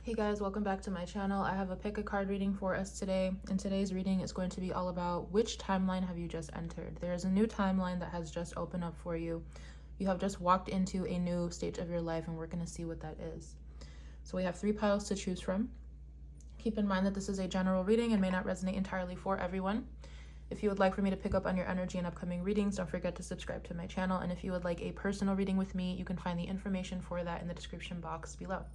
Hey guys, welcome back to my channel. I have a pick a card reading for us today. In today's reading, it's going to be all about which timeline have you just entered. There is a new timeline that has just opened up for you. You have just walked into a new stage of your life, and we're going to see what that is. So we have 3 piles to choose from. Keep in mind that this is a general reading and may not resonate entirely for everyone. If you would like for me to pick up on your energy in upcoming readings, don't forget to subscribe to my channel. And if you would like a personal reading with me, you can find the information for that in the description box below.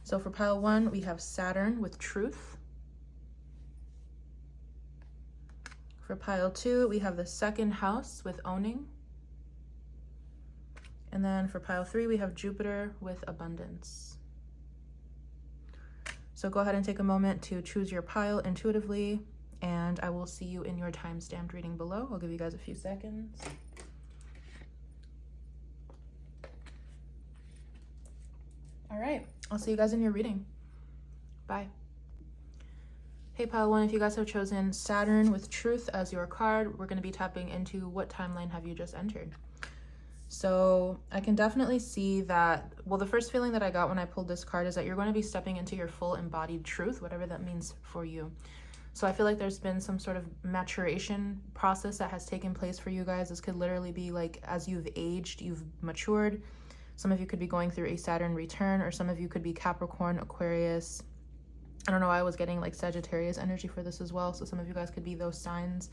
So for pile 1, we have Saturn with Truth. For pile 2, we have the 2nd house with Owning. And then for pile 3, we have Jupiter with Abundance. So go ahead and take a moment to choose your pile intuitively, and I will see you in your time-stamped reading below. I'll give you guys a few seconds. All right, I'll see you guys in your reading. Bye. Hey pile 1, if you guys have chosen Saturn with Truth as your card, we're going to be tapping into what timeline have you just entered. So I can definitely see that, well, the first feeling that I got when I pulled this card is that you're going to be stepping into your full embodied truth, whatever that means for you. So I feel like there's been some sort of maturation process that has taken place for you guys. This could literally be like as you've aged, you've matured. Some of you could be going through a Saturn return, or some of you could be Capricorn, Aquarius. I don't know, I was getting like Sagittarius energy for this as well. So some of you guys could be those signs.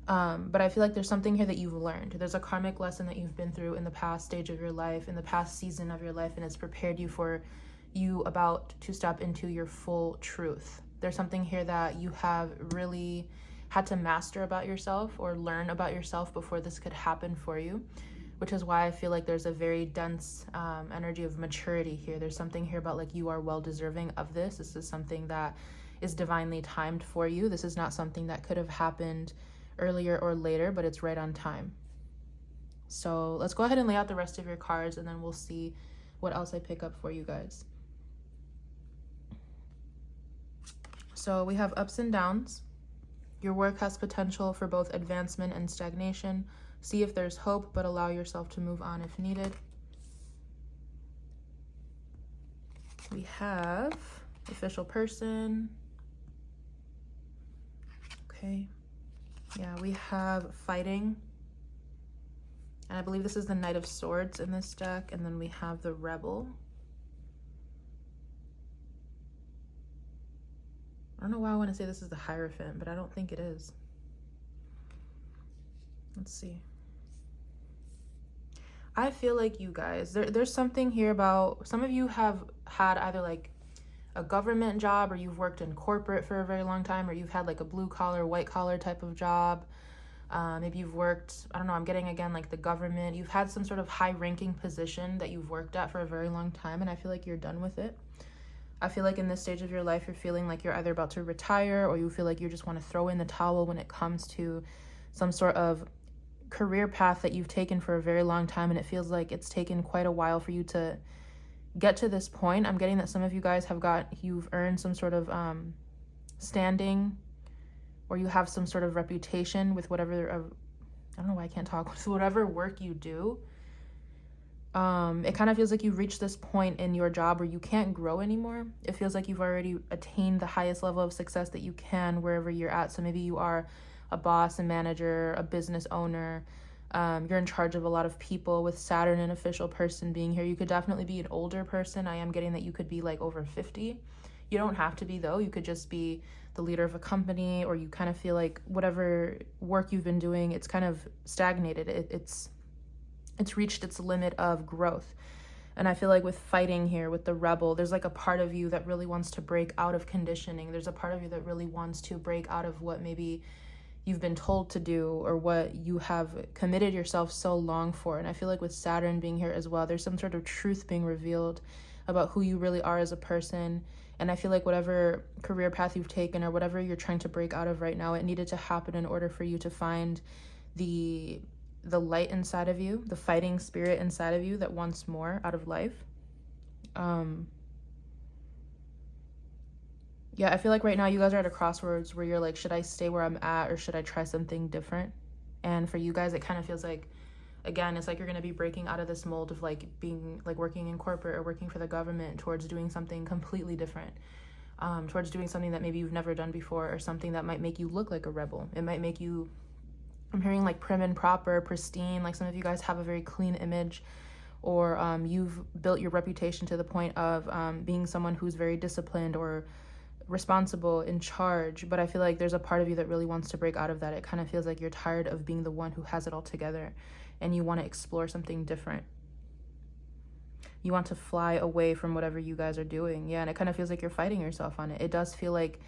But I feel like there's something here that you've learned. There's a karmic lesson that you've been through in the past stage of your life, in the past season of your life, and it's prepared you for you about to step into your full truth. There's something here that you have really had to master about yourself or learn about yourself before this could happen for you, which is why I feel like there's a very dense energy of maturity here. There's something here about like you are well deserving of this. This is something that is divinely timed for you. This is not something that could have happened earlier or later, but it's right on time. So let's go ahead and lay out the rest of your cards, and then we'll see what else I pick up for you guys. So we have ups and downs. Your work has potential for both advancement and stagnation. See if there's hope, but allow yourself to move on if needed. We have official person. Okay. Yeah, we have fighting. And I believe this is the Knight of Swords in this deck. And then we have the Rebel. I don't know why I want to say this is the Hierophant, but I don't think it is. Let's see. I feel like you guys, there's something here about, some of you have had either like a government job, or you've worked in corporate for a very long time, or you've had like a blue collar, white collar type of job. Maybe you've worked, I don't know, I'm getting again like the government. You've had some sort of high ranking position that you've worked at for a very long time, and I feel like you're done with it. I feel like in this stage of your life, you're feeling like you're either about to retire, or you feel like you just want to throw in the towel when it comes to some sort of career path that you've taken for a very long time, and it feels like it's taken quite a while for you to get to this point. I'm getting that some of you guys you've earned some sort of standing, or you have some sort of reputation with whatever, I don't know why I can't talk, with whatever work you do. It kind of feels like you've reached this point in your job where you can't grow anymore. It feels like you've already attained the highest level of success that you can wherever you're at. So maybe you are a boss, a manager, a business owner. You're in charge of a lot of people. With Saturn and official person being here, you could definitely be an older person. I am getting that you could be like over 50. You don't have to be though. You could just be the leader of a company, or you kind of feel like whatever work you've been doing, it's kind of stagnated. It's reached its limit of growth. And I feel like with fighting here, with the Rebel, there's like a part of you that really wants to break out of conditioning. There's a part of you that really wants to break out of what maybe you've been told to do, or what you have committed yourself so long for. And I feel like with Saturn being here as well, there's some sort of truth being revealed about who you really are as a person. And I feel like whatever career path you've taken, or whatever you're trying to break out of right now, it needed to happen in order for you to find the light inside of you, the fighting spirit inside of you that wants more out of life. Yeah, I feel like right now you guys are at a crossroads where you're like, should I stay where I'm at, or should I try something different? And for you guys, it kind of feels like again, it's like you're going to be breaking out of this mold of like being like working in corporate or working for the government towards doing something completely different, towards doing something that maybe you've never done before, or something that might make you look like a rebel. It might make you, I'm hearing like prim and proper, pristine, like some of you guys have a very clean image, or you've built your reputation to the point of being someone who's very disciplined or responsible, in charge. But I feel like there's a part of you that really wants to break out of that. It kind of feels like you're tired of being the one who has it all together, and you want to explore something different. You want to fly away from whatever you guys are doing. Yeah, and it kind of feels like you're fighting yourself on it. It does feel like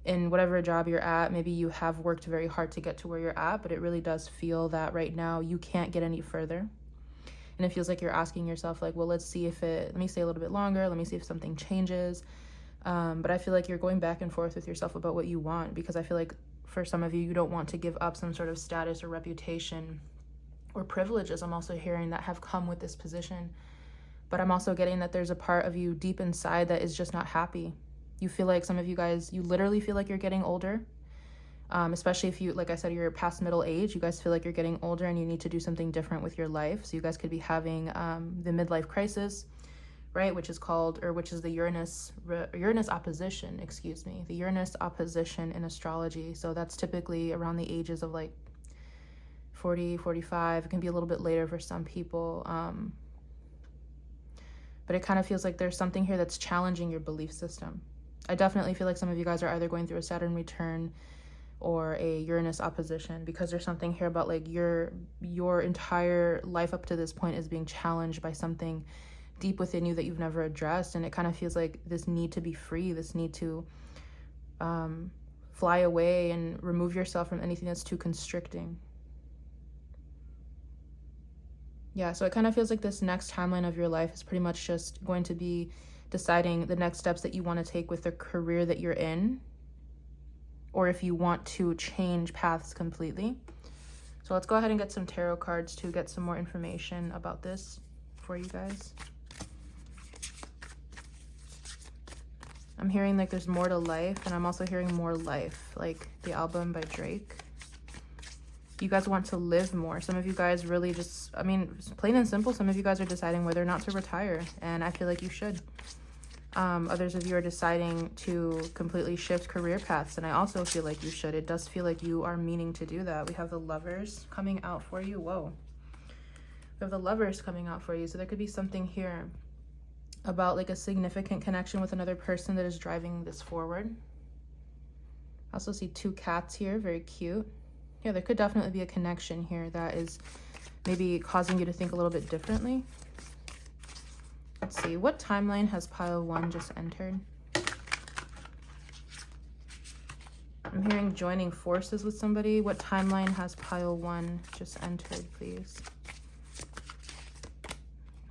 in whatever job you're at, maybe you have worked very hard to get to where you're at, but it really does feel that right now you can't get any further. And it feels like you're asking yourself like, well, let me stay a little bit longer. Let me see if something changes. But I feel like you're going back and forth with yourself about what you want, because I feel like for some of you, you don't want to give up some sort of status or reputation or privileges. I'm also hearing that have come with this position. But I'm also getting that there's a part of you deep inside that is just not happy. You feel like some of you guys, you literally feel like you're getting older. Especially if you, like I said, you're past middle age, you guys feel like you're getting older and you need to do something different with your life. So you guys could be having the midlife crisis, right? Which is the Uranus opposition, the Uranus opposition in astrology. So that's typically around the ages of like 40, 45. It can be a little bit later for some people. But it kind of feels like there's something here that's challenging your belief system. I definitely feel like some of you guys are either going through a Saturn return or a Uranus opposition, because there's something here about like your entire life up to this point is being challenged by something deep within you that you've never addressed. And it kind of feels like this need to be free, this need to fly away and remove yourself from anything that's too constricting. Yeah, so it kind of feels like this next timeline of your life is pretty much just going to be deciding the next steps that you want to take with the career that you're in, or if you want to change paths completely. So let's go ahead and get some tarot cards to get some more information about this for you guys. I'm hearing like there's more to life, and I'm also hearing more life, like the album by Drake. You guys want to live more. Some of you guys really just, I mean, plain and simple, some of you guys are deciding whether or not to retire, and I feel like you should. Others of you are deciding to completely shift career paths, and I also feel like you should. It does feel like you are meaning to do that. We have the Lovers coming out for you. Whoa. We have the Lovers coming out for you. So there could be something here about like a significant connection with another person that is driving this forward. I also see two cats here, very cute. Yeah, there could definitely be a connection here that is maybe causing you to think a little bit differently. Let's see, what timeline has pile 1 just entered? I'm hearing joining forces with somebody. What timeline has pile 1 just entered, please?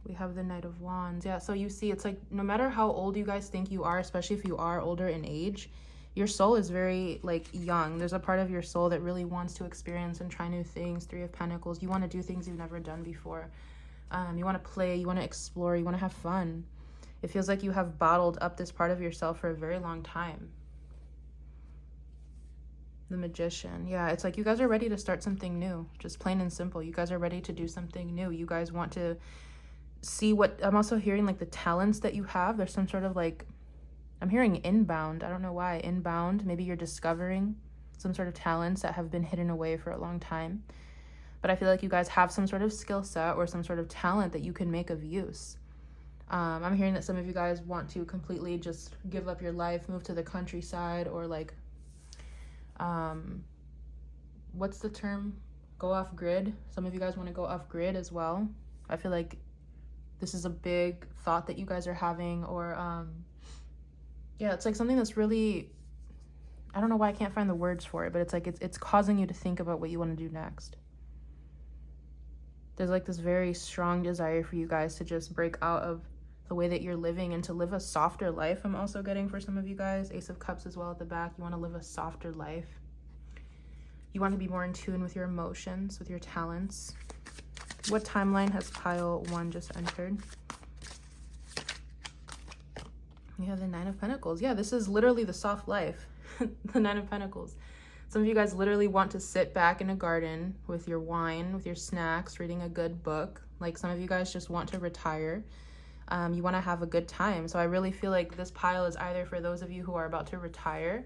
We have the Knight of Wands. Yeah, so you see, it's like no matter how old you guys think you are, especially if you are older in age, your soul is very like young. There's a part of your soul that really wants to experience and try new things. 3 of Pentacles. You want to do things you've never done before. You want to play, you want to explore, you want to have fun. It feels like you have bottled up this part of yourself for a very long time. The Magician. Yeah, it's like you guys are ready to start something new. Just plain and simple. You guys are ready to do something new. You guys want to see what, I'm also hearing like the talents that you have. There's some sort of like, I'm hearing inbound. I don't know why. Inbound. Maybe you're discovering some sort of talents that have been hidden away for a long time. But I feel like you guys have some sort of skill set or some sort of talent that you can make of use. I'm hearing that some of you guys want to completely just give up your life, move to the countryside, or like, what's the term? Go off grid. Some of you guys want to go off grid as well. I feel like this is a big thought that you guys are having, or yeah, it's like something that's really, I don't know why I can't find the words for it, but it's like it's causing you to think about what you want to do next. There's like this very strong desire for you guys to just break out of the way that you're living and to live a softer life. I'm also getting for some of you guys, Ace of Cups as well at the back. You want to live a softer life. You want to be more in tune with your emotions, with your talents. What timeline has pile 1 just entered? You have the 9 of Pentacles. Yeah, this is literally the soft life. The 9 of Pentacles. Some of you guys literally want to sit back in a garden with your wine, with your snacks, reading a good book. Like some of you guys just want to retire. You want to have a good time. So I really feel like this pile is either for those of you who are about to retire,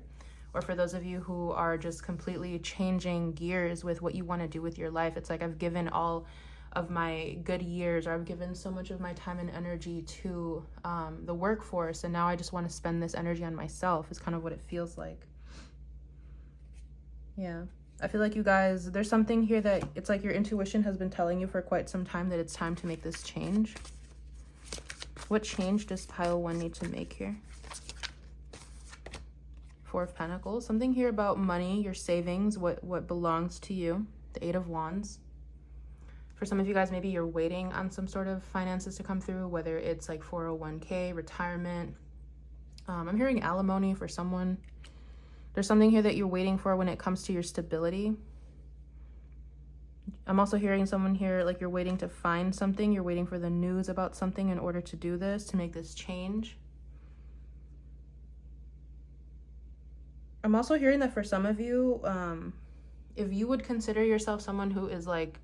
or for those of you who are just completely changing gears with what you want to do with your life. It's like I've given all of my good years, or I've given so much of my time and energy to the workforce, and now I just want to spend this energy on myself, is kind of what it feels like. Yeah. I feel like you guys, there's something here that it's like your intuition has been telling you for quite some time that it's time to make this change. What change does pile 1 need to make here? 4 of Pentacles. Something here about money, your savings, what belongs to you. The 8 of Wands. For some of you guys, maybe you're waiting on some sort of finances to come through, whether it's like 401k, retirement. I'm hearing alimony for someone. There's something here that you're waiting for when it comes to your stability. I'm also hearing someone here, like you're waiting to find something. You're waiting for the news about something in order to do this, to make this change. I'm also hearing that for some of you, if you would consider yourself someone who is like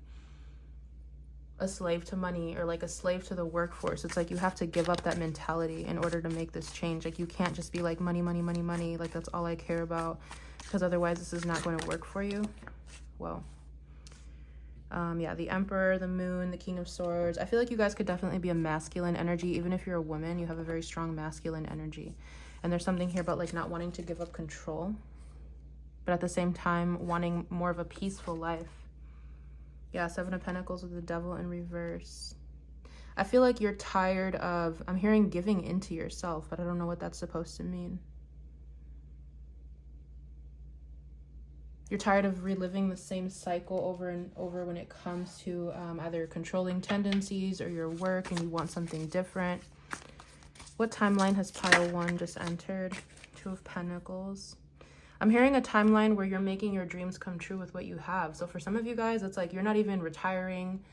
a slave to money, or like a slave to the workforce, it's like you have to give up that mentality in order to make this change. Like you can't just be like money, money, money, money, like that's all I care about, because otherwise this is not going to work for you. Well, yeah, the Emperor, the Moon, the King of Swords. I feel like you guys could definitely be a masculine energy. Even if you're a woman, you have a very strong masculine energy. And there's something here about like not wanting to give up control, but at the same time wanting more of a peaceful life. Yeah, 7 of Pentacles with the Devil in reverse. I feel like you're tired of, I'm hearing giving into yourself, but I don't know what that's supposed to mean. You're tired of reliving the same cycle over and over when it comes to either controlling tendencies or your work, and you want something different. What timeline has pile 1 just entered? 2 of Pentacles. I'm hearing a timeline where you're making your dreams come true with what you have. So for some of you guys, it's like you're not even retiring.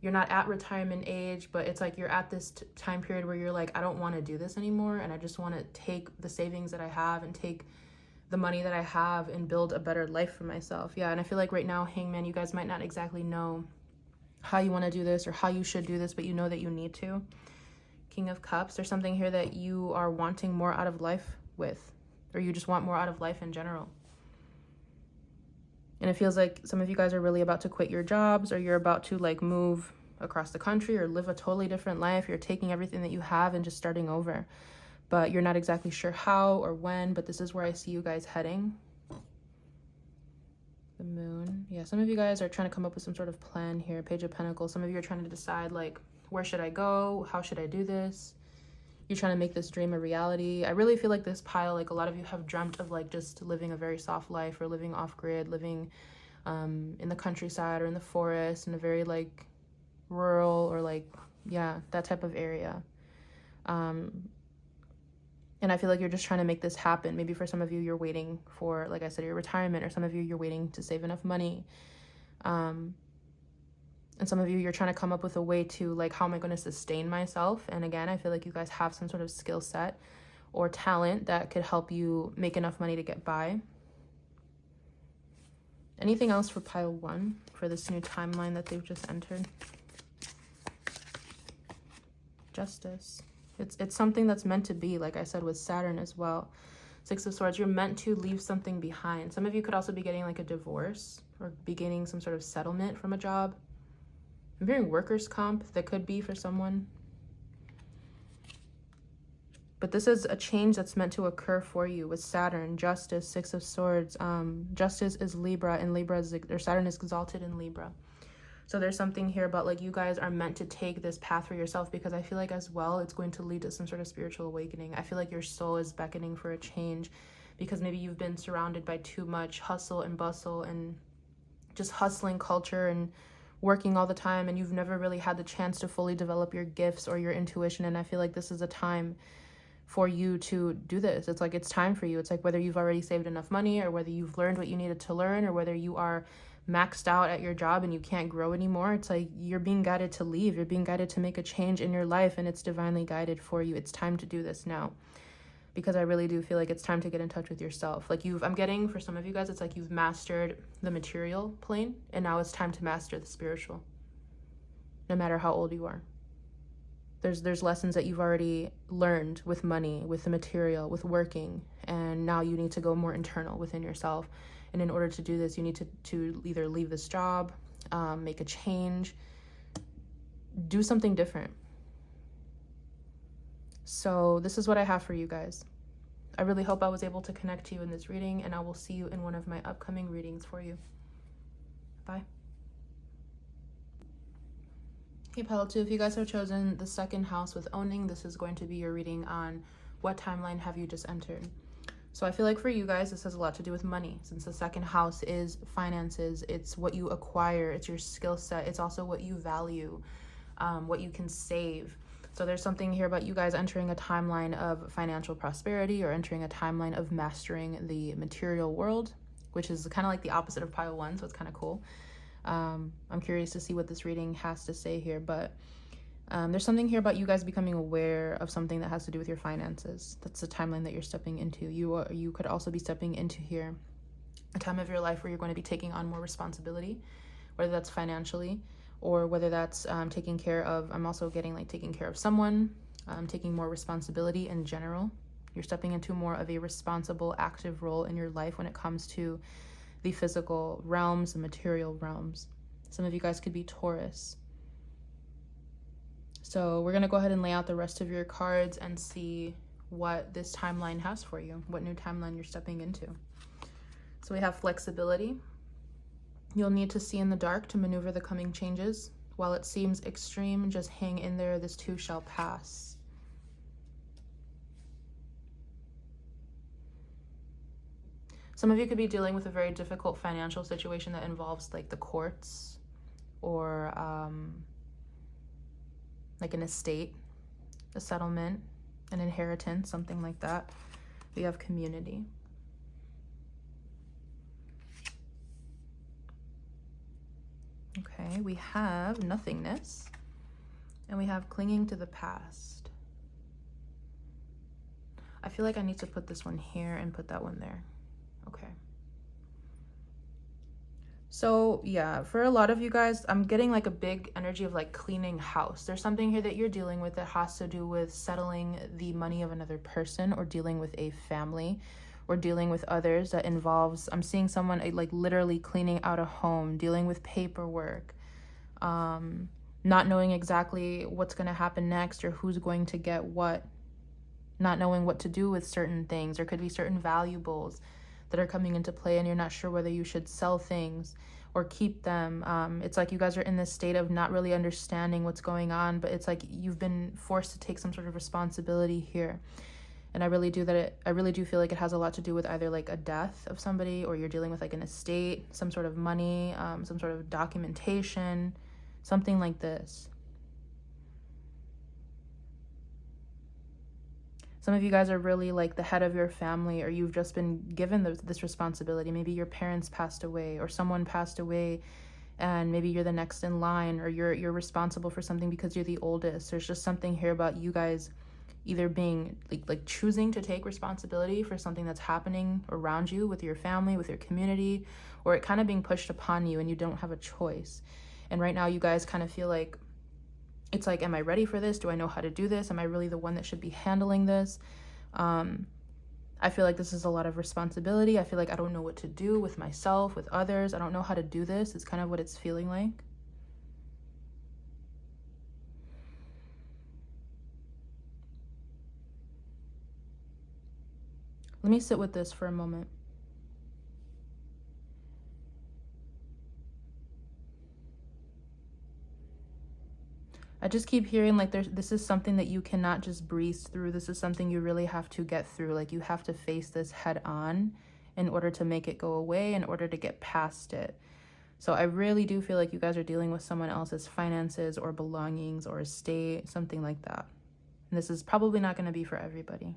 You're not at retirement age, but it's like you're at this time period where you're like, I don't want to do this anymore. And I just want to take the savings that I have and take the money that I have and build a better life for myself. Yeah, and I feel like right now, Hangman, you guys might not exactly know how you want to do this or how you should do this, but you know that you need to. King of Cups, there's something here that you are wanting more out of life with, or you just want more out of life in general. And it feels like some of you guys are really about to quit your jobs, or you're about to like move across the country or live a totally different life. You're taking everything that you have and just starting over, but you're not exactly sure how or when, but this is where I see you guys heading. The Moon. Yeah, some of you guys are trying to come up with some sort of plan here. Page of Pentacles. Some of you are trying to decide like, where should I go? How should I do this? You're trying to make this dream a reality. I really feel like this pile, like a lot of you have dreamt of like just living a very soft life, or living off grid, living in the countryside or in the forest, in a very like rural, or like, yeah, that type of area. And I feel like you're just trying to make this happen. Maybe for some of you, you're waiting for, like I said, your retirement, or some of you, you're waiting to save enough money. And some of you, you're trying to come up with a way to like, how am I going to sustain myself? And again, I feel like you guys have some sort of skill set or talent that could help you make enough money to get by. Anything else for pile 1 for this new timeline that they've just entered? Justice. It's something that's meant to be, like I said, with Saturn as well. 6 of Swords, you're meant to leave something behind. Some of you could also be getting like a divorce, or be getting some sort of settlement from a job. I'm hearing workers' comp. That could be for someone. But this is a change that's meant to occur for you with Saturn. Justice, 6 of Swords. Justice is Libra, and Saturn is exalted in Libra. So there's something here about like you guys are meant to take this path for yourself, because I feel like as well it's going to lead to some sort of spiritual awakening. I feel like your soul is beckoning for a change, because maybe you've been surrounded by too much hustle and bustle and just hustling culture and working all the time, and you've never really had the chance to fully develop your gifts or your intuition. And I feel like this is a time for you to do this. It's like it's time for you. It's like whether you've already saved enough money, or whether you've learned what you needed to learn, or whether you are maxed out at your job and you can't grow anymore. It's like you're being guided to leave. You're being guided to make a change in your life, and it's divinely guided for you. It's time to do this now, because I really do feel like it's time to get in touch with yourself. Like I'm getting, for some of you guys, it's like you've mastered the material plane, and now it's time to master the spiritual, no matter how old you are. There's lessons that you've already learned with money, with the material, with working, and now you need to go more internal within yourself. And in order to do this, you need to either leave this job, make a change, do something different. So this is what I have for you guys. I really hope I was able to connect to you in this reading, and I will see you in one of my upcoming readings for you. Bye. Hey Pile 2, if you guys have chosen the second house with owning, this is going to be your reading on what timeline have you just entered. So I feel like for you guys, this has a lot to do with money, since the second house is finances. It's what you acquire, it's your skill set, it's also what you value, what you can save. So there's something here about you guys entering a timeline of financial prosperity, or entering a timeline of mastering the material world, which is kind of like the opposite of Pile 1, so it's kind of cool. I'm curious to see what this reading has to say here, but there's something here about you guys becoming aware of something that has to do with your finances. That's the timeline that you're stepping into. You could also be stepping into here a time of your life where you're going to be taking on more responsibility, whether that's financially or whether that's taking care of, I'm also getting like taking care of someone, taking more responsibility in general. You're stepping into more of a responsible, active role in your life when it comes to the physical realms, the material realms. Some of you guys could be Taurus. So we're going to go ahead and lay out the rest of your cards and see what this timeline has for you, what new timeline you're stepping into. So we have flexibility. You'll need to see in the dark to maneuver the coming changes. While it seems extreme, just hang in there. This too shall pass. Some of you could be dealing with a very difficult financial situation that involves like the courts, or like an estate, a settlement, an inheritance, something like that. We have community. Okay, we have nothingness, and we have clinging to the past. I feel like I need to put this one here and put that one there. Okay. So yeah, for a lot of you guys, I'm getting like a big energy of like cleaning house. There's something here that you're dealing with that has to do with settling the money of another person, or dealing with a family, or dealing with others that involves, I'm seeing someone like literally cleaning out a home, dealing with paperwork, not knowing exactly what's going to happen next or who's going to get what, not knowing what to do with certain things. There could be certain valuables that are coming into play, and you're not sure whether you should sell things or keep them. It's like you guys are in this state of not really understanding what's going on, but it's like you've been forced to take some sort of responsibility here. And I really do feel like it has a lot to do with either like a death of somebody, or you're dealing with like an estate, some sort of money, some sort of documentation, something like this. Some of you guys are really like the head of your family, or you've just been given this responsibility. Maybe your parents passed away, or someone passed away, and maybe you're the next in line, or you're responsible for something because you're the oldest. There's just something here about you guys either being like choosing to take responsibility for something that's happening around you, with your family, with your community, or it kind of being pushed upon you and you don't have a choice. And right now you guys kind of feel like, it's like, am I ready for this? Do I know how to do this? Am I really the one that should be handling this? I feel like this is a lot of responsibility. I feel like I don't know what to do with myself, with others. I don't know how to do this. It's kind of what it's feeling like. Let me sit with this for a moment. I just keep hearing like this is something that you cannot just breeze through. This is something you really have to get through. Like you have to face this head on in order to make it go away, in order to get past it. So I really do feel like you guys are dealing with someone else's finances or belongings or estate, something like that. And this is probably not going to be for everybody.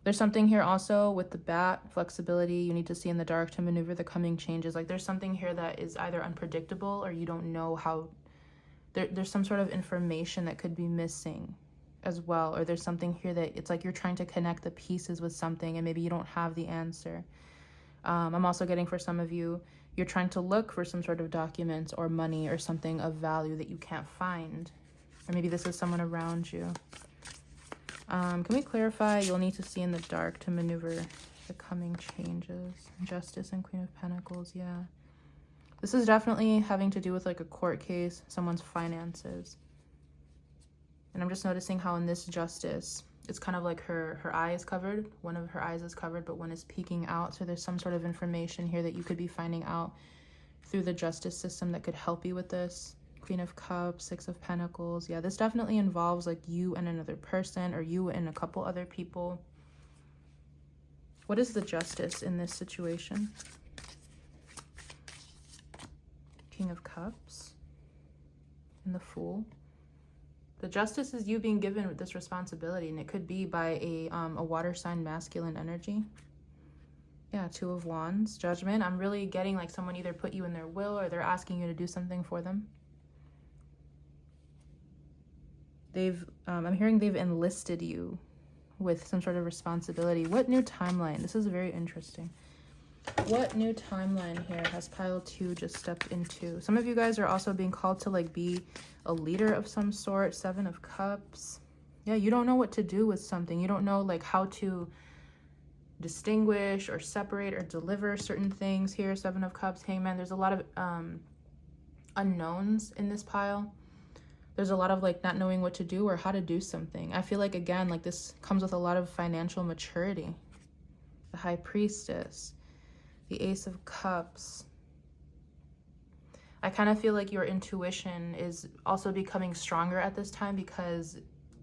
There's something here also with the bat, flexibility. You need to see in the dark to maneuver the coming changes. Like there's something here that is either unpredictable, or you don't know how. There's some sort of information that could be missing. as well. Or there's something here that it's like you're trying to connect the pieces with something and maybe you don't have the answer. I'm also getting for some of you, you're trying to look for some sort of documents or money or something of value that you can't find. Or maybe this is someone around you. Can we clarify? You'll need to see in the dark to maneuver the coming changes. Justice and Queen of Pentacles, yeah. This is definitely having to do with like a court case, someone's finances. And I'm just noticing how in this Justice, it's kind of like her eye is covered. One of her eyes is covered, but one is peeking out. So there's some sort of information here that you could be finding out through the justice system that could help you with this. Queen of Cups, Six of Pentacles. Yeah, this definitely involves like you and another person or you and a couple other people. What is the justice in this situation? King of Cups and the Fool. The justice is you being given this responsibility, and it could be by a water sign masculine energy. Yeah, Two of Wands, Judgment. I'm really getting like someone either put you in their will or they're asking you to do something for them. I'm hearing they've enlisted you with some sort of responsibility. What new timeline? This is very interesting. What new timeline here has pile 2 just stepped into? Some of you guys are also being called to like be a leader of some sort. Seven of Cups. Yeah, you don't know what to do with something. You don't know like how to distinguish or separate or deliver certain things here. Seven of Cups, Hangman. There's a lot of unknowns in this pile. There's a lot of like not knowing what to do or how to do something. I feel like, again, like this comes with a lot of financial maturity. The High Priestess. The Ace of Cups. I kind of feel like your intuition is also becoming stronger at this time because,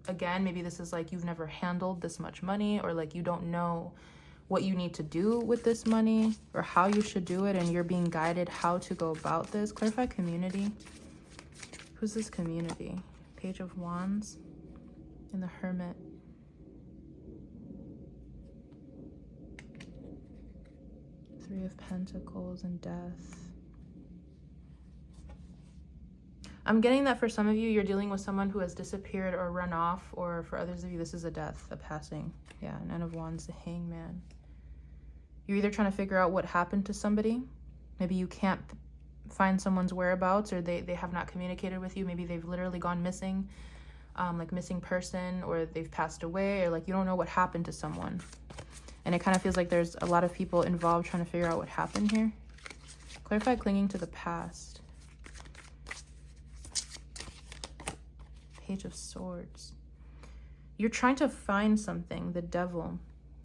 again, maybe this is like you've never handled this much money, or like you don't know what you need to do with this money or how you should do it, and you're being guided how to go about this. Clarify community. Who's this community? Page of Wands and the Hermit. Three of Pentacles and Death. I'm getting that for some of you, you're dealing with someone who has disappeared or run off, or for others of you, this is a death, a passing. Yeah, Nine of Wands, the Hangman. You're either trying to figure out what happened to somebody. Maybe you can't find someone's whereabouts, or they have not communicated with you. Maybe they've literally gone missing, like missing person, or they've passed away, or like you don't know what happened to someone. And it kind of feels like there's a lot of people involved trying to figure out what happened here. Clarify clinging to the past. Page of Swords. You're trying to find something, the Devil.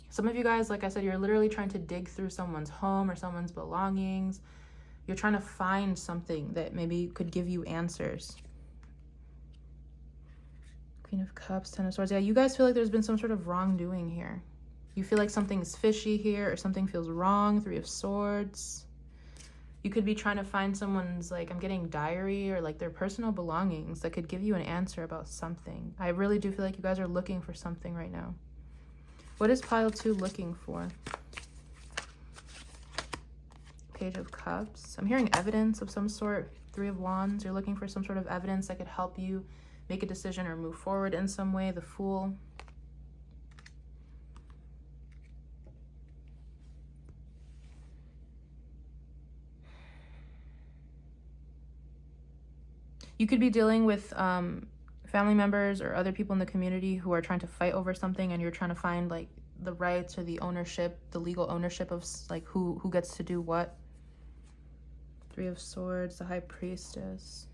Some of you guys, like I said, you're literally trying to dig through someone's home or someone's belongings. You're trying to find something that maybe could give you answers. Queen of Cups, Ten of Swords. Yeah, you guys feel like there's been some sort of wrongdoing here. You feel like something's fishy here, or something feels wrong. Three of Swords. You could be trying to find someone's, like, I'm getting diary or like their personal belongings that could give you an answer about something. I really do feel like you guys are looking for something right now. What is pile 2 looking for? Page of Cups. I'm hearing evidence of some sort. Three of Wands. You're looking for some sort of evidence that could help you make a decision or move forward in some way. The Fool. You could be dealing with family members or other people in the community who are trying to fight over something, and you're trying to find like the rights or the ownership, the legal ownership of like who gets to do what. Three of Swords, the High Priestess.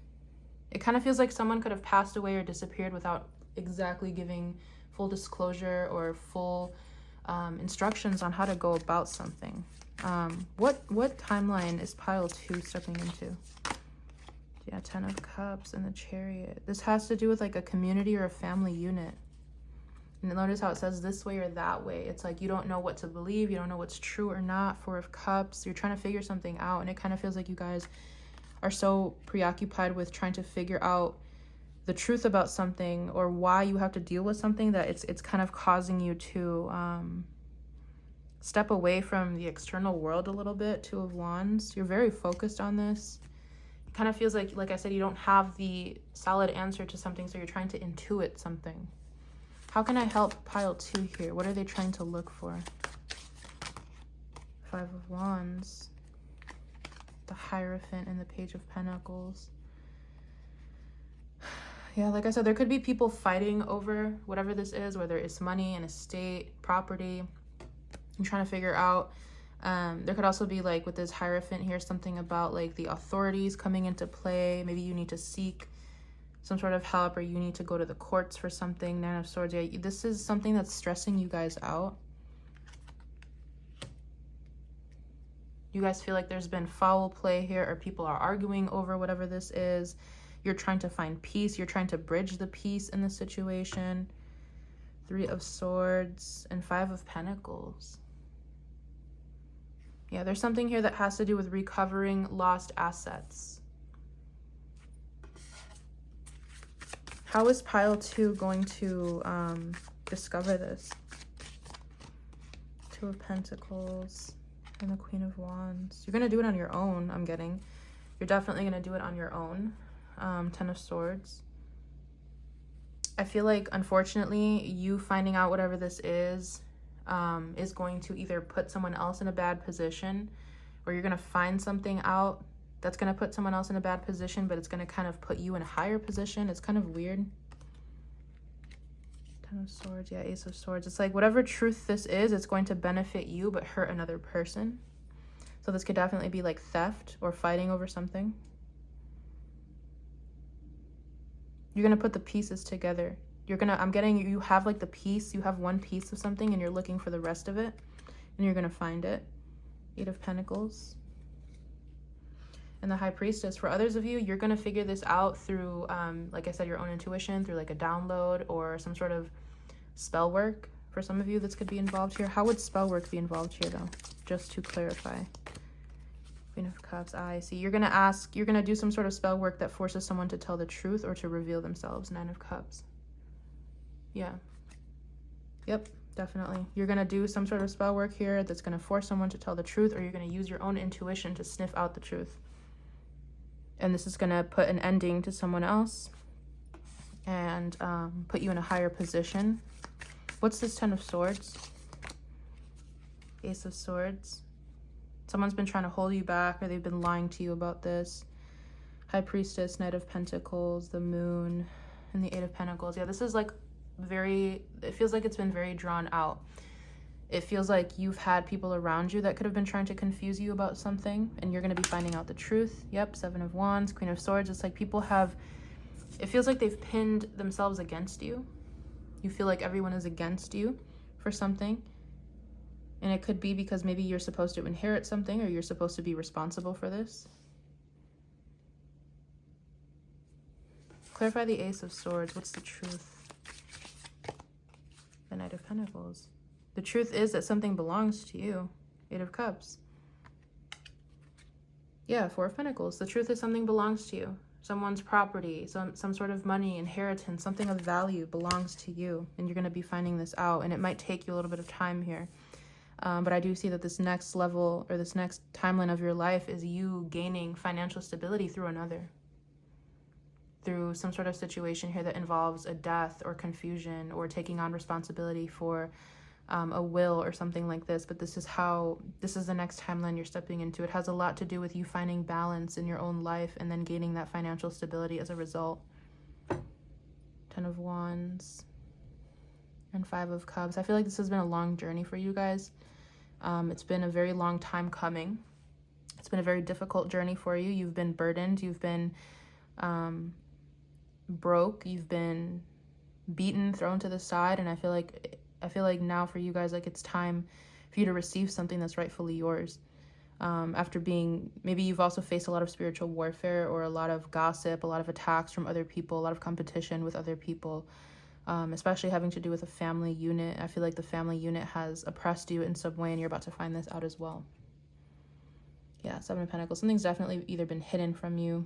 It kind of feels like someone could have passed away or disappeared without exactly giving full disclosure or full instructions on how to go about something. What timeline is pile 2 stepping into? Yeah, Ten of Cups and the Chariot. This has to do with like a community or a family unit. And notice how it says this way or that way. It's like you don't know what to believe. You don't know what's true or not. Four of Cups. You're trying to figure something out. And it kind of feels like you guys are so preoccupied with trying to figure out the truth about something or why you have to deal with something that it's kind of causing you to step away from the external world a little bit. Two of Wands. You're very focused on this. It kind of feels like I said, you don't have the solid answer to something, so you're trying to intuit something. How can I help pile 2 here? What are they trying to look for? 5 of Wands, the Hierophant, and the Page of Pentacles. Yeah, like I said, there could be people fighting over whatever this is, whether it's money, an estate, property. I'm trying to figure out. There could also be, like, with this Hierophant here, something about, like, the authorities coming into play. Maybe you need to seek some sort of help, or you need to go to the courts for something. 9 of Swords. Yeah, this is something that's stressing you guys out. You guys feel like there's been foul play here, or people are arguing over whatever this is. You're trying to find peace. You're trying to bridge the peace in the situation. 3 of Swords and 5 of Pentacles. Yeah, there's something here that has to do with recovering lost assets. How is pile 2 going to discover this? 2 of Pentacles and the Queen of Wands. You're going to do it on your own, I'm getting. You're definitely going to do it on your own. 10 of Swords. I feel like, unfortunately, you finding out whatever this is going to either put someone else in a bad position, or you're going to find something out that's going to put someone else in a bad position, but it's going to kind of put you in a higher position. It's kind of weird. 10 of Swords. Yeah, Ace of Swords. It's like whatever truth this is, it's going to benefit you but hurt another person. So this could definitely be like theft or fighting over something. You're going to put the pieces together. I'm getting, you have like the piece, you have one piece of something and you're looking for the rest of it, and you're going to find it. 8 of Pentacles. And the High Priestess. For others of you, you're going to figure this out through, like I said, your own intuition, through like a download or some sort of spell work. For some of you, this could be involved here. How would spell work be involved here, though? Just to clarify. Queen of Cups. I see. You're going to do some sort of spell work that forces someone to tell the truth or to reveal themselves. 9 of Cups. Yeah. Yep, definitely. You're going to do some sort of spell work here that's going to force someone to tell the truth, or you're going to use your own intuition to sniff out the truth. And this is going to put an ending to someone else and put you in a higher position. What's this 10 of Swords? Ace of Swords. Someone's been trying to hold you back, or they've been lying to you about this. High Priestess, Knight of Pentacles, the Moon, and the 8 of Pentacles. Yeah, this is like it feels like it's been very drawn out. It feels like you've had people around you that could have been trying to confuse you about something, and you're going to be finding out the truth. Yep, 7 of Wands, Queen of Swords. It's like people it feels like they've pinned themselves against you. You feel like everyone is against you for something. And it could be because maybe you're supposed to inherit something, or you're supposed to be responsible for this. Clarify the Ace of Swords. What's the truth? The Knight of Pentacles. The truth is that something belongs to you. 8 of Cups. Yeah, 4 of Pentacles. The truth is something belongs to you. Someone's property, some sort of money, inheritance, something of value belongs to you. And you're going to be finding this out. And it might take you a little bit of time here. But I do see that this next level, or this next timeline of your life, is you gaining financial stability through another. Through some sort of situation here that involves a death or confusion, or taking on responsibility for a will or something like this. But this is the next timeline you're stepping into. It has a lot to do with you finding balance in your own life and then gaining that financial stability as a result. 10 of Wands and 5 of Cups. I feel like this has been a long journey for you guys. It's been a very long time coming. It's been a very difficult journey for you. You've been burdened. You've been broke. You've been beaten, thrown to the side. And I feel like now for you guys, like, it's time for you to receive something that's rightfully yours. After maybe you've also faced a lot of spiritual warfare, or a lot of gossip, a lot of attacks from other people, a lot of competition with other people, especially having to do with a family unit. I feel like the family unit has oppressed you in some way, and you're about to find this out as well. Yeah, 7 of Pentacles. Something's definitely either been hidden from you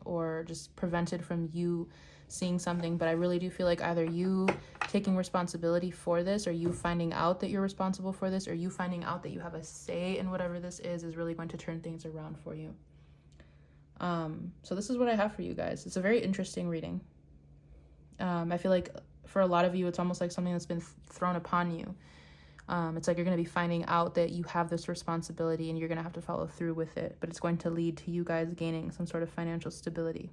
or just prevented from you seeing something. But I really do feel like either you taking responsibility for this, or you finding out that you're responsible for this, or you finding out that you have a say in whatever this is really going to turn things around for you. So this is what I have for you guys. It's a very interesting reading. I feel like for a lot of you, it's almost like something that's been thrown upon you. It's like you're going to be finding out that you have this responsibility and you're going to have to follow through with it. But it's going to lead to you guys gaining some sort of financial stability.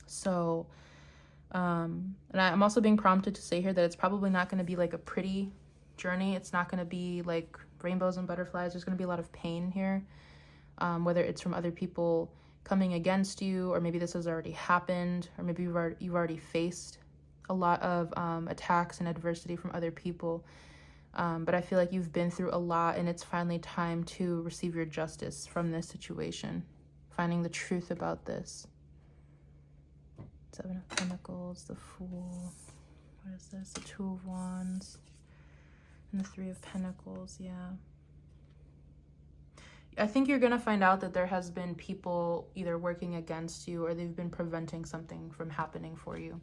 So, and I'm also being prompted to say here that it's probably not going to be like a pretty journey. It's not going to be like rainbows and butterflies. There's going to be a lot of pain here, whether it's from other people coming against you, or maybe this has already happened, or maybe you've already faced a lot of attacks and adversity from other people. But I feel like you've been through a lot, and it's finally time to receive your justice from this situation, finding the truth about this. 7 of Pentacles, the Fool. What is this? The 2 of Wands. And the 3 of Pentacles, yeah. I think you're going to find out that there has been people either working against you or they've been preventing something from happening for you.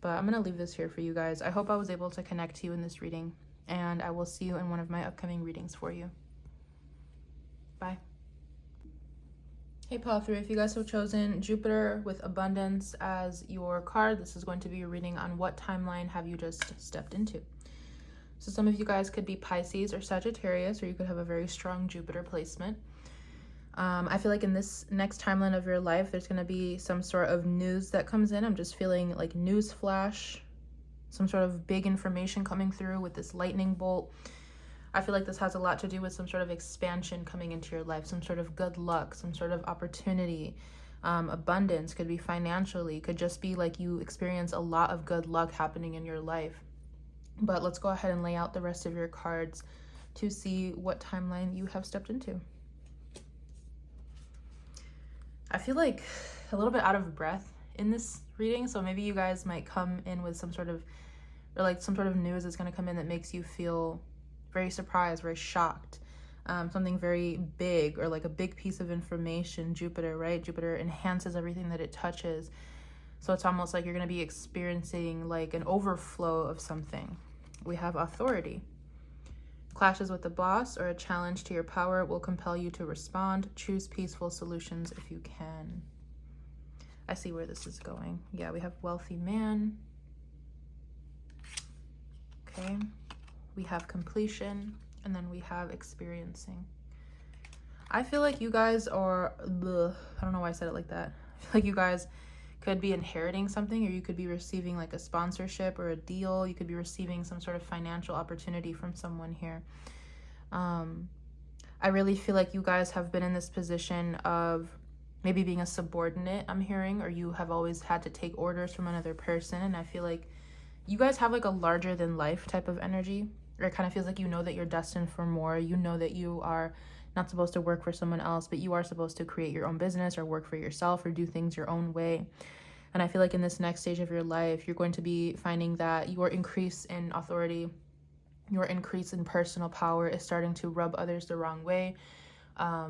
But I'm going to leave this here for you guys. I hope I was able to connect to you in this reading, and I will see you in one of my upcoming readings for you. Bye. Hey, Pile 3, if you guys have chosen Jupiter with Abundance as your card, this is going to be a reading on what timeline have you just stepped into. So some of you guys could be Pisces or Sagittarius, or you could have a very strong Jupiter placement. I feel like in this next timeline of your life, there's going to be some sort of news that comes in. I'm just feeling like news flash, some sort of big information coming through with this lightning bolt. I feel like this has a lot to do with some sort of expansion coming into your life, some sort of good luck, some sort of opportunity. Abundance could be financially, could just be like you experience a lot of good luck happening in your life. But let's go ahead and lay out the rest of your cards to see what timeline you have stepped into. I feel like a little bit out of breath in this reading, so maybe you guys might come in with some sort of, or like some sort of news is going to come in that makes you feel very surprised, very shocked. Something very big, or like a big piece of information. Jupiter, right? Jupiter enhances everything that it touches. So it's almost like you're going to be experiencing like an overflow of something. We have authority. Clashes with the boss or a challenge to your power will compel you to respond. Choose peaceful solutions if you can. I see where this is going. Yeah, we have wealthy man. Okay. We have completion, and then we have experiencing. I feel like you guys are, I don't know why I said it like that. I feel like you guys could be inheriting something, or you could be receiving like a sponsorship or a deal. You could be receiving some sort of financial opportunity from someone here. I really feel like you guys have been in this position of maybe being a subordinate, I'm hearing, or you have always had to take orders from another person. And I feel like you guys have like a larger than life type of energy, or it kind of feels like you know that you're destined for more. You know that you are not supposed to work for someone else, but you are supposed to create your own business or work for yourself or do things your own way. And I feel like in this next stage of your life, you're going to be finding that your increase in authority, your increase in personal power is starting to rub others the wrong way.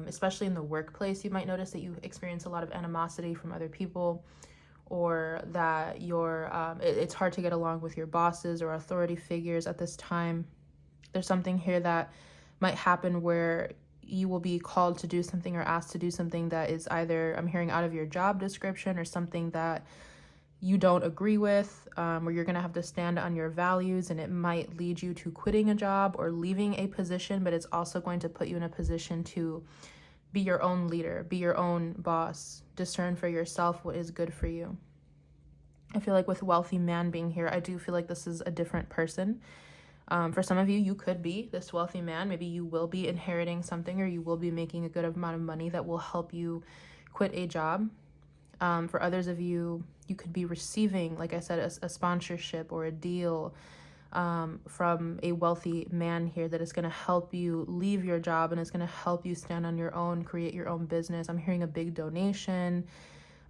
Especially in the workplace, you might notice that you experience a lot of animosity from other people, or that it's hard to get along with your bosses or authority figures at this time. There's something here that might happen where you will be called to do something or asked to do something that is either, I'm hearing, out of your job description, or something that you don't agree with, or you're going to have to stand on your values, and it might lead you to quitting a job or leaving a position, but it's also going to put you in a position to be your own leader, be your own boss, discern for yourself what is good for you. I feel like with wealthy man being here, I do feel like this is a different person. For some of you, you could be this wealthy man. Maybe you will be inheriting something, or you will be making a good amount of money that will help you quit a job. For others of you, you could be receiving, like I said, a sponsorship or a deal from a wealthy man here that is going to help you leave your job, and is going to help you stand on your own, create your own business. I'm hearing a big donation.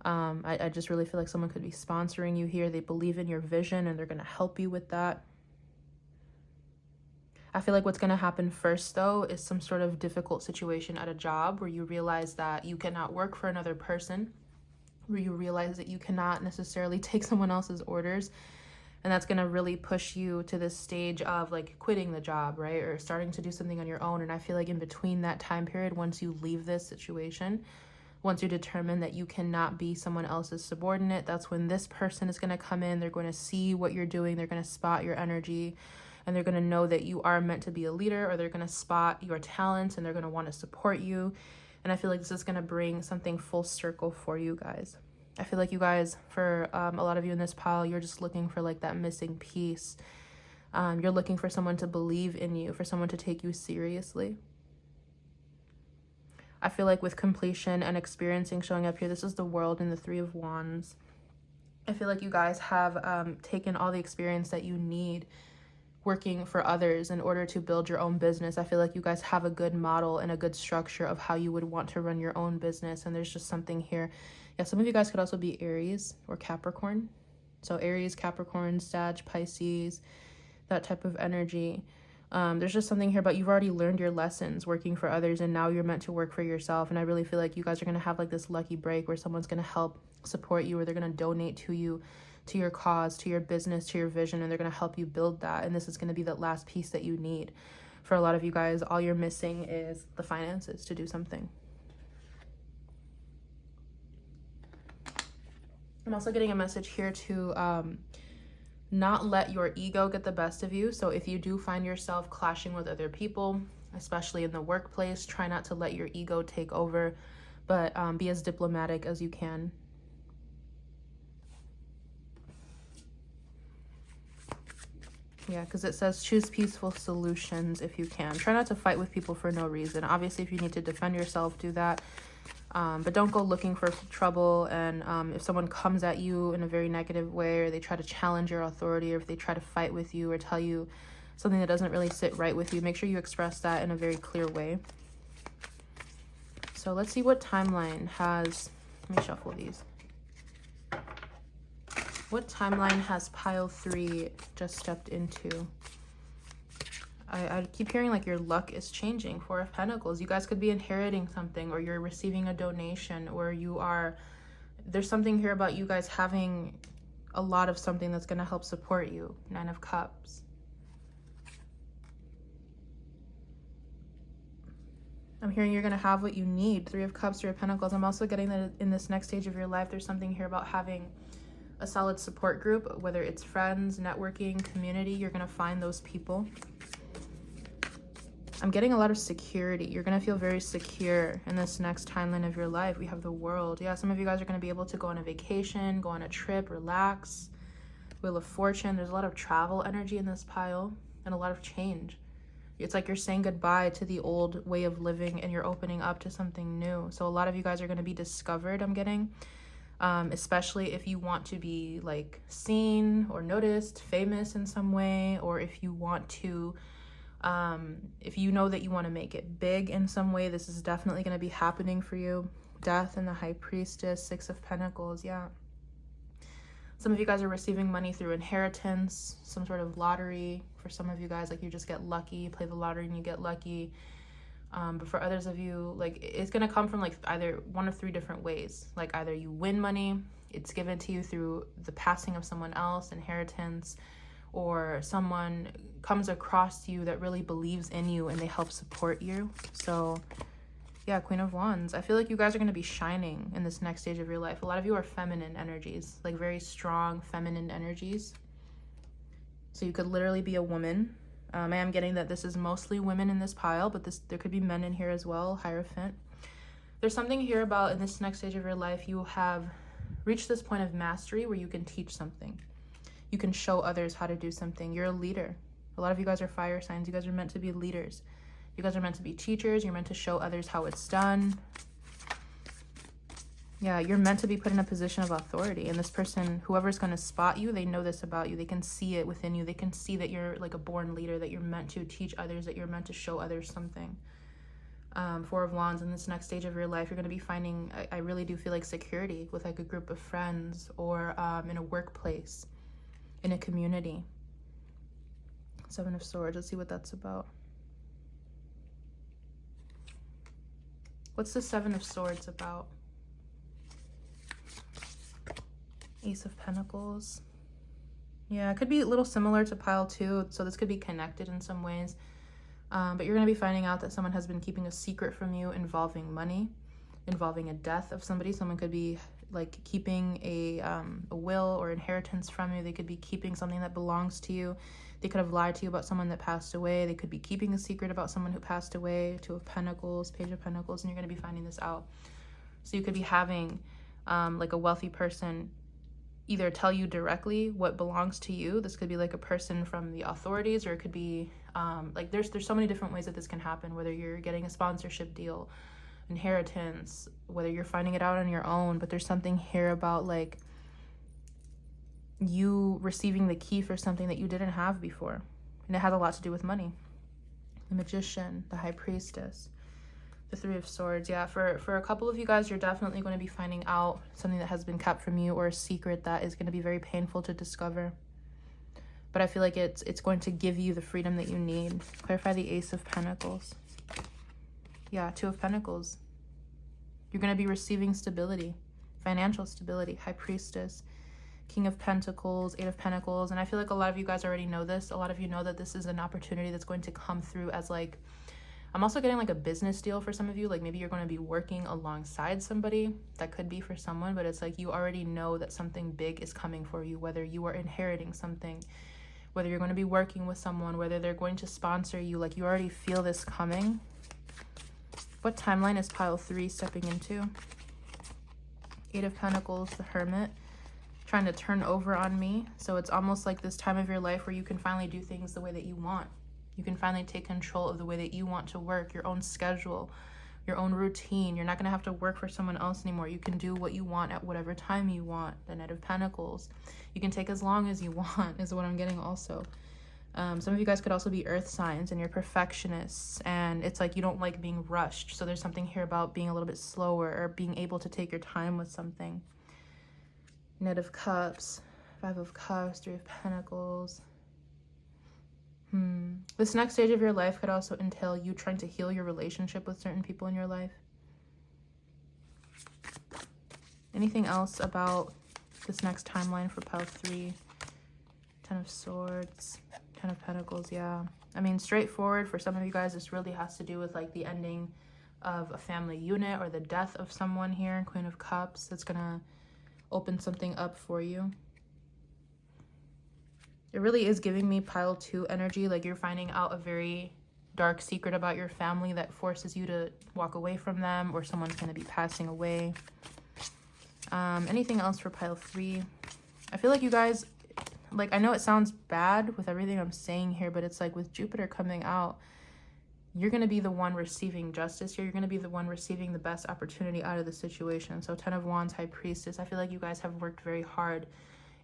I just really feel like someone could be sponsoring you here. They believe in your vision, and they're going to help you with that. I feel like what's going to happen first, though, is some sort of difficult situation at a job where you realize that you cannot work for another person, where you realize that you cannot necessarily take someone else's orders. And that's going to really push you to this stage of like quitting the job, right? Or starting to do something on your own. And I feel like in between that time period, once you leave this situation, once you determine that you cannot be someone else's subordinate, that's when this person is going to come in. They're going to see what you're doing. They're going to spot your energy, and they're going to know that you are meant to be a leader, or they're going to spot your talents and they're going to want to support you. And I feel like this is going to bring something full circle for you guys. I feel like you guys, for a lot of you in this pile, you're just looking for like that missing piece. You're looking for someone to believe in you, for someone to take you seriously. I feel like with completion and experiencing showing up here, this is the World and the Three of Wands. I feel like you guys have taken all the experience that you need working for others in order to build your own business. I feel like you guys have a good model and a good structure of how you would want to run your own business. And there's just something here. Yeah, some of you guys could also be Aries or Capricorn. So Aries, Capricorn, Sag, Pisces, that type of energy. There's just something here about you've already learned your lessons working for others, and now you're meant to work for yourself. And I really feel like you guys are going to have like this lucky break where someone's going to help support you, or they're going to donate to you, to your cause, to your business, to your vision, and they're going to help you build that. And this is going to be that last piece that you need. For a lot of you guys, all you're missing is the finances to do something. I'm also getting a message here to not let your ego get the best of you. So if you do find yourself clashing with other people, especially in the workplace, try not to let your ego take over, but be as diplomatic as you can. Yeah, because it says choose peaceful solutions if you can. Try not to fight with people for no reason. Obviously, if you need to defend yourself, do that. But don't go looking for trouble. And if someone comes at you in a very negative way, or they try to challenge your authority, or if they try to fight with you or tell you something that doesn't really sit right with you, make sure you express that in a very clear way. So let's see what timeline has... Let me shuffle these. What timeline has pile 3 just stepped into? I keep hearing like your luck is changing. 4 of Pentacles. You guys could be inheriting something, or you're receiving a donation, or you are... There's something here about you guys having a lot of something that's going to help support you. 9 of Cups. I'm hearing you're going to have what you need. 3 of Cups, 3 of Pentacles. I'm also getting that in this next stage of your life, there's something here about having a solid support group, whether it's friends, networking, community. You're going to find those people. I'm getting a lot of security. You're going to feel very secure in this next timeline of your life. We have the World. Yeah, some of you guys are going to be able to go on a vacation, go on a trip, relax. Wheel of Fortune. There's a lot of travel energy in this pile, and a lot of change. It's like you're saying goodbye to the old way of living, and you're opening up to something new. So a lot of you guys are going to be discovered, I'm getting. Especially if you want to be like seen or noticed, famous in some way, or if you want to, if you know that you want to make it big in some way, this is definitely going to be happening for you. Death and the High Priestess, 6 of Pentacles, yeah. Some of you guys are receiving money through inheritance, some sort of lottery. For some of you guys, like you just get lucky, you play the lottery and you get lucky. But for others of you, like it's going to come from like either one of 3 different ways. Like either you win money, it's given to you through the passing of someone else, inheritance, or someone comes across you that really believes in you and they help support you. So yeah, Queen of Wands. I feel like you guys are going to be shining in this next stage of your life. A lot of you are feminine energies, like very strong feminine energies. So you could literally be a woman. I am getting that this is mostly women in this pile, but there could be men in here as well. Hierophant. There's something here about in this next stage of your life, you have reached this point of mastery where you can teach something. You can show others how to do something. You're a leader. A lot of you guys are fire signs. You guys are meant to be leaders. You guys are meant to be teachers. You're meant to show others how it's done. Yeah, you're meant to be put in a position of authority. And this person, whoever's going to spot you, they know this about you. They can see it within you. They can see that you're like a born leader, that you're meant to teach others, that you're meant to show others something. 4 of Wands, in this next stage of your life, you're going to be finding, I really do feel like security with like a group of friends, or in a workplace, in a community. 7 of Swords. Let's see what that's about. What's the 7 of Swords about? Ace of Pentacles. Yeah, it could be a little similar to pile 2, so this could be connected in some ways. But you're going to be finding out that someone has been keeping a secret from you involving money. involving a death of somebody. Someone could be like keeping a will or inheritance from you. They could be keeping something that belongs to you. They could have lied to you about someone that passed away. They could be keeping a secret about someone who passed away. Two of Pentacles, Page of Pentacles, and you're going to be finding this out. So you could be having like a wealthy person either tell you directly what belongs to you. This could be like a person from the authorities, or it could be like there's so many different ways that this can happen, whether you're getting a sponsorship deal, inheritance, whether you're finding it out on your own. But there's something here about like you receiving the key for something that you didn't have before, and it has a lot to do with money. The Magician, the High Priestess, the Three of Swords. Yeah, for a couple of you guys, you're definitely going to be finding out something that has been kept from you, or a secret that is going to be very painful to discover. But I feel like it's going to give you the freedom that you need. Clarify the Ace of Pentacles. Yeah, Two of Pentacles. You're going to be receiving stability, financial stability. High Priestess, King of Pentacles, Eight of Pentacles. And I feel like a lot of you guys already know this. A lot of you know that this is an opportunity that's going to come through as like, I'm also getting like a business deal for some of you. Like maybe you're going to be working alongside somebody. That could be for someone, but it's like you already know that something big is coming for you, whether you are inheriting something, whether you're going to be working with someone, whether they're going to sponsor you. Like you already feel this coming. What timeline is pile 3 stepping into? Eight of Pentacles, the Hermit, trying to turn over on me. So it's almost like this time of your life where you can finally do things the way that you want. You can finally take control of the way that you want to work, your own schedule, your own routine. You're not going to have to work for someone else anymore. You can do what you want at whatever time you want. The Knight of Pentacles. You can take as long as you want is what I'm getting also. Some of you guys could also be earth signs and you're perfectionists, and it's like you don't like being rushed. So there's something here about being a little bit slower or being able to take your time with something. Knight of Cups, Five of Cups, Three of Pentacles. This next stage of your life could also entail you trying to heal your relationship with certain people in your life. Anything else about this next timeline for pile 3? Ten of Swords, Ten of Pentacles. Yeah, I mean, straightforward. For some of you guys, this really has to do with like the ending of a family unit or the death of someone here. Queen of Cups. That's gonna open something up for you. It really is giving me pile 2 energy. Like you're finding out a very dark secret about your family that forces you to walk away from them, or someone's going to be passing away. Anything else for pile 3? I feel like you guys, like, I know it sounds bad with everything I'm saying here, but it's like with Jupiter coming out, you're going to be the one receiving justice here. You're going to be the one receiving the best opportunity out of the situation. So Ten of Wands, High Priestess. I feel like you guys have worked very hard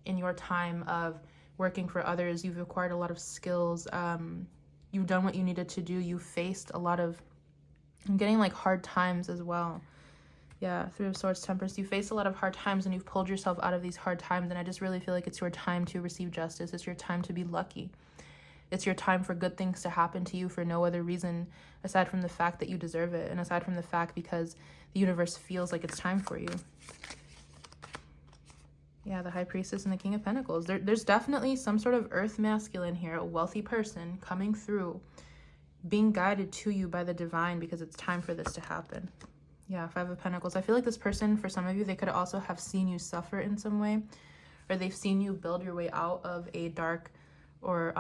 in your time of working for others. You've acquired a lot of skills. You've done what you needed to do. You faced a lot of, I'm getting like hard times as well. Yeah, Three of Swords, Temperance. You faced a lot of hard times and you've pulled yourself out of these hard times. And I just really feel like it's your time to receive justice. It's your time to be lucky. It's your time for good things to happen to you for no other reason aside from the fact that you deserve it. And aside from the fact because the universe feels like it's time for you. Yeah, the High Priestess and the King of Pentacles. There's definitely some sort of earth masculine here, a wealthy person coming through, being guided to you by the divine because it's time for this to happen. Yeah, Five of Pentacles. I feel like this person, for some of you, they could also have seen you suffer in some way, or they've seen you build your way out of a dark or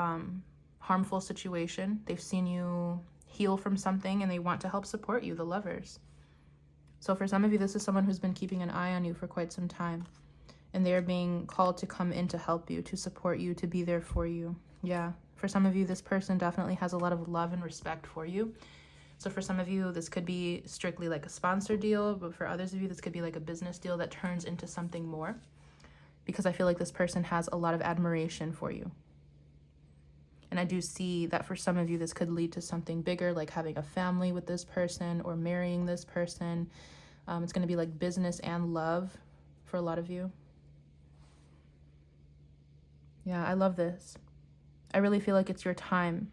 harmful situation. They've seen you heal from something and they want to help support you, the Lovers. So for some of you, this is someone who's been keeping an eye on you for quite some time. And they are being called to come in to help you, to support you, to be there for you. Yeah, for some of you, this person definitely has a lot of love and respect for you. So for some of you, this could be strictly like a sponsor deal, but for others of you, this could be like a business deal that turns into something more. Because I feel like this person has a lot of admiration for you. And I do see that for some of you, this could lead to something bigger, like having a family with this person or marrying this person. It's going to be like business and love for a lot of you. Yeah, I love this. I really feel like it's your time.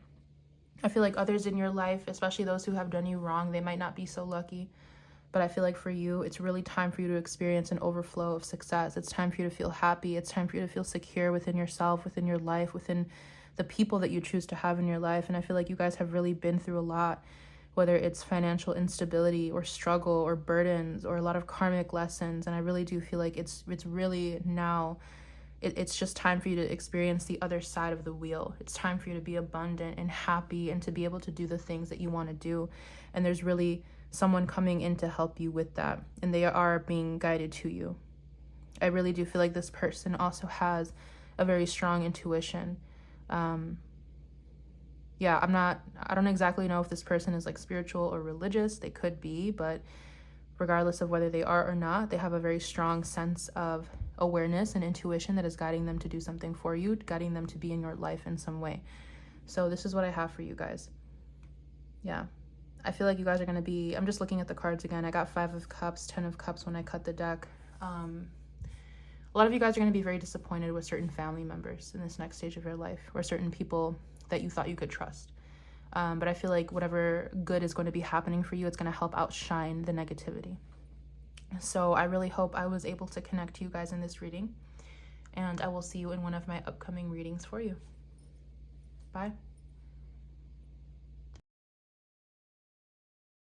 I feel like others in your life, especially those who have done you wrong, they might not be so lucky. But I feel like for you, it's really time for you to experience an overflow of success. It's time for you to feel happy. It's time for you to feel secure within yourself, within your life, within the people that you choose to have in your life. And I feel like you guys have really been through a lot whether it's financial instability or struggle or burdens or a lot of karmic lessons. And I really do feel like it's really now, it's just time for you to experience the other side of the wheel. It's time for you to be abundant and happy and to be able to do the things that you want to do. And there's really someone coming in to help you with that. And they are being guided to you. I really do feel like this person also has a very strong intuition. Yeah, I don't exactly know if this person is like spiritual or religious. They could be, but regardless of whether they are or not, they have a very strong sense of awareness and intuition that is guiding them to do something for you, guiding them to be in your life in some way. So this is what I have for you guys. Yeah, I feel like you guys are going to be, I'm just looking at the cards again. I got 5 of Cups, 10 of Cups when I cut the deck. A lot of you guys are going to be very disappointed with certain family members in this next stage of your life, or certain people that you thought you could trust. But I feel like whatever good is going to be happening for you, it's going to help outshine the negativity. So I really hope I was able to connect to you guys in this reading, and I will see you in one of my upcoming readings for you. Bye.